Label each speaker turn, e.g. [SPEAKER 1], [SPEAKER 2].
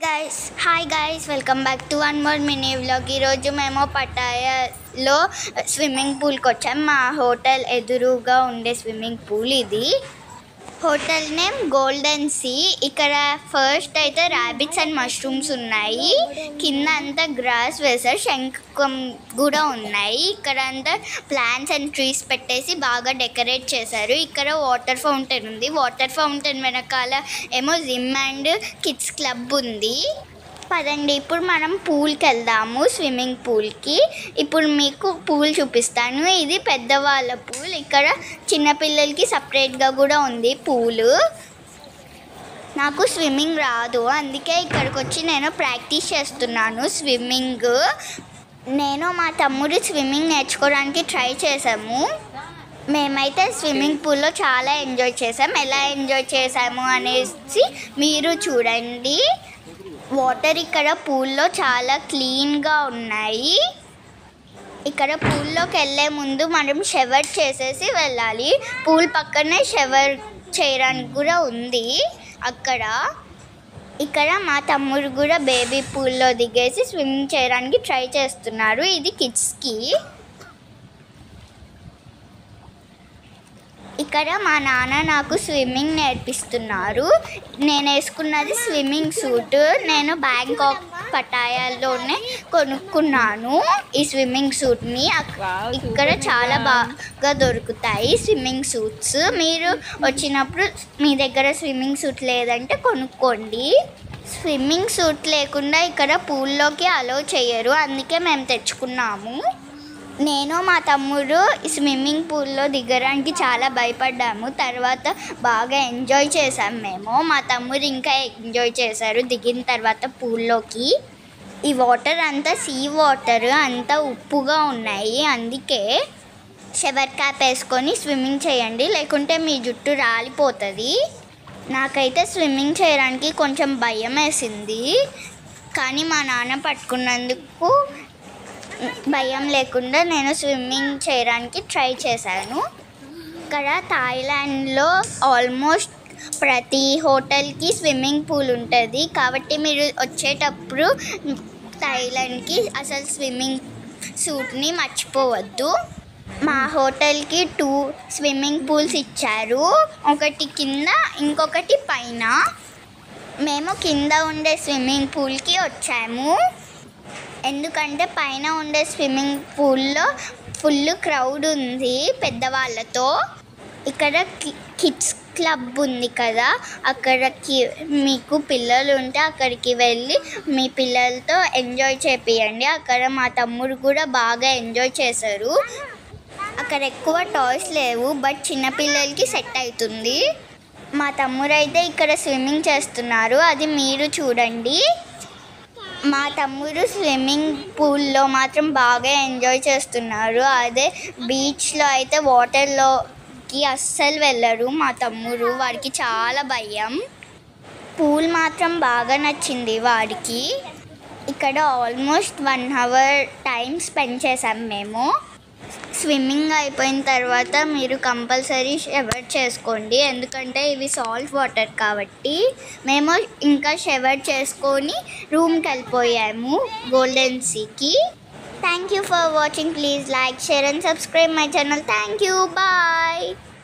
[SPEAKER 1] Hi guys welcome back to one more mini vlog. ఈరోజు మేము పటాయాలో swimming పూల్కి వచ్చాం. మా హోటల్ ఎదురుగా ఉండే స్విమ్మింగ్ పూల్ ఇది. Hotel name golden sea. ఇక్కడ ఫస్ట్ అయితే ర్యాబిట్స్ అండ్ మష్రూమ్స్ ఉన్నాయి. కింద అంతా గ్రాస్ వేసారు, శంఖం కూడా ఉన్నాయి. ఇక్కడ అంతా ప్లాంట్స్ అండ్ ట్రీస్ పెట్టేసి బాగా డెకరేట్ చేశారు. ఇక్కడ వాటర్ ఫౌంటైన్ ఉంది. వాటర్ ఫౌంటైన్ వెనకాల ఏమో జిమ్ అండ్ కిడ్స్ క్లబ్ ఉంది. పదండి ఇప్పుడు మనం పూల్కి వెళ్దాము, స్విమ్మింగ్ పూల్కి. ఇప్పుడు మీకు పూల్ చూపిస్తాను. ఇది పెద్దవాళ్ళ పూల్. ఇక్కడ చిన్నపిల్లలకి సపరేట్గా కూడా ఉంది పూలు. నాకు స్విమ్మింగ్ రాదు, అందుకే ఇక్కడికి వచ్చి నేను ప్రాక్టీస్ చేస్తున్నాను స్విమ్మింగ్. నేను మా తమ్ముడు స్విమ్మింగ్ నేర్చుకోవడానికి ట్రై చేసాము. మేమైతే స్విమ్మింగ్ పూల్లో చాలా ఎంజాయ్ చేసాం. ఎలా ఎంజాయ్ చేసాము అనేసి మీరు చూడండి. వాటర్ ఇక్కడ పూల్లో చాలా క్లీన్గా ఉన్నాయి. ఇక్కడ పూల్లోకి వెళ్ళే ముందు మనం షవర్ చేసేసి వెళ్ళాలి. పూల్ పక్కనే షవర్ చేయడానికి కూడా ఉంది ఇక్కడ మా తమ్ముడు కూడా బేబీ పూల్లో దిగేసి స్విమ్మింగ్ చేయడానికి ట్రై చేస్తున్నారు. ఇది కిడ్స్కి. ఇక్కడ మా నాన్న నాకు స్విమ్మింగ్ నేర్పిస్తున్నారు. నేను వేసుకున్నది స్విమ్మింగ్ సూట్. నేను బ్యాంకాక్ పటాయాలోనే కొనుక్కున్నాను ఈ స్విమ్మింగ్ సూట్ని. ఇక్కడ చాలా బాగా దొరుకుతాయి స్విమ్మింగ్ సూట్స్. మీరు వచ్చినప్పుడు మీ దగ్గర స్విమ్మింగ్ సూట్ లేదంటే కొనుక్కోండి. స్విమ్మింగ్ సూట్ లేకుండా ఇక్కడ పూల్లోకి అలౌ చేయరు, అందుకే మేము తెచ్చుకున్నాము. నేను మా తమ్ముడు స్విమ్మింగ్ పూల్లో దిగడానికి చాలా భయపడ్డాము. తర్వాత బాగా ఎంజాయ్ చేసాం మేము. మా తమ్ముడు ఇంకా ఎంజాయ్ చేశారు దిగిన తర్వాత పూల్లోకి. ఈ వాటర్ అంతా సీ వాటర్, అంతా ఉప్పుగా ఉన్నాయి. అందుకే షవర్ క్యాప్ వేసుకొని స్విమ్మింగ్ చేయండి, లేకుంటే మీ జుట్టు రాలిపోతుంది. నాకైతే స్విమ్మింగ్ చేయడానికి కొంచెం భయం వేసింది, కానీ మా నాన్న పట్టుకున్నందుకు భయం లేకుండా నేను స్విమ్మింగ్ చేయడానికి ట్రై చేశాను. ఇక్కడ థాయిలాండ్లో ఆల్మోస్ట్ ప్రతి హోటల్కి స్విమ్మింగ్ పూల్ ఉంటుంది. కాబట్టి మీరు వచ్చేటప్పుడు థాయిలాండ్కి అసలు స్విమ్మింగ్ సూట్ని మర్చిపోవద్దు. మా హోటల్కి 2 స్విమ్మింగ్ పూల్స్ ఇచ్చారు, ఒకటి కింద ఇంకొకటి పైన. మేము కింద ఉండే స్విమ్మింగ్ పూల్కి వచ్చాము, ఎందుకంటే పైన ఉండే స్విమ్మింగ్ పూల్లో ఫుల్ క్రౌడ్ ఉంది పెద్దవాళ్ళతో. ఇక్కడ కిడ్స్ క్లబ్ ఉంది కదా, అక్కడికి మీకు పిల్లలు ఉంటే అక్కడికి వెళ్ళి మీ పిల్లలతో ఎంజాయ్ చేపియండి. అక్కడ మా తమ్ముడు కూడా బాగా ఎంజాయ్ చేశారు. అక్కడ ఎక్కువ టాయ్స్ లేవు, బట్ చిన్నపిల్లలకి సెట్ అవుతుంది. మా తమ్ముడు అయితే ఇక్కడ స్విమ్మింగ్ చేస్తున్నారు, అది మీరు చూడండి. మా తమ్ముడు స్విమ్మింగ్ పూల్లో మాత్రం బాగా ఎంజాయ్ చేస్తున్నారు. అదే బీచ్లో అయితే వాటర్లోకి అస్సలు వెళ్ళరు మా తమ్ముడు, వాడికి చాలా భయం. పూల్ మాత్రం బాగా నచ్చింది వాడికి. ఇక్కడ ఆల్మోస్ట్ 1 అవర్ టైం స్పెండ్ చేసాం మేము. స్విమ్మింగ్ అయిపోయిన తర్వాత మీరు కంపల్సరీ షవర్ చేసుకోండి, ఎందుకంటే ఇవి సాల్ట్ వాటర్ కాబట్టి. మేము ఇంకా షవర్ చేసుకొని రూమ్కి వెళ్ళిపోయాము గోల్డెన్ సీకి. Thank you for watching. Please like, share and subscribe my channel. Thank you, bye.